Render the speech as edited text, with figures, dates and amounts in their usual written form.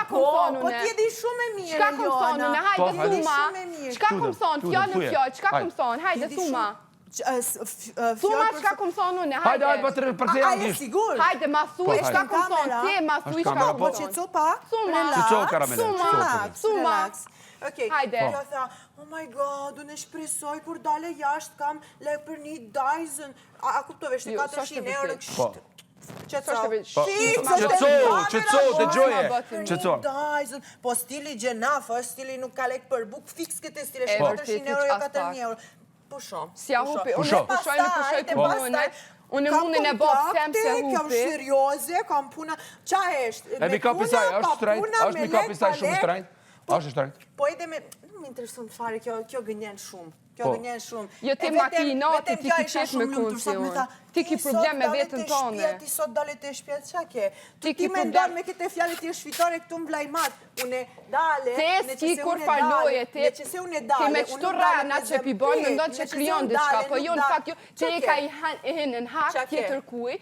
kom thonë Po ti di shumë e mirë, Çka kom thonë unë? Hajde thuma. Çka kom thonë? Fjalë në fjalë. Çka kom thonë? Hajde thuma. Thuma çka kom thonë unë? Hajde, hajde, për të A je sigur? Hajde, ma thuj çka kom thonë. Ti ma thuj çka kom Po thonë. qetëso pak. Thuma. Qetëso, karamele. Thuma. Okej. Hajde. Kjo tha, oh my god, unë e shpresoj kur dale jashtë kam lek për një Dyson. A kuptove, shte 400 euro kështë. Qetëso, dëgjoje. Dyson, po stili gjenaf, stili nuk ka lek për buk, fix këtë stili, 400 euro, jo 4.000 euro. Pushom. Si a hupi, unë pushoj të bënë. Unë mundin e bëtë sem se hupi. Kam serioze, kam puna. Qa eshtë? E mi kapi saj, është shtrejt? Është mi kapi saj shumë shtrejt? është shtrejt? Po edhe me... Nuk më intereson fare, kjo gënjen shumë. Kjo gënjen shumë. Jo ti makinati, ti ki qesh me kunë si unë. Ti ki problem me vetën tonë. Ti sot dalet e shpjet, qa ke? Ti me ndonë me këte fjallet ti e shfitore këtu më vlajmat. Une dale, ne që se unë dale, ti me qëtu rana që pi bojnë, me ndonë që kryon diçka, po jo në fakt, ti e ka i hinë në hak tjetër kuj,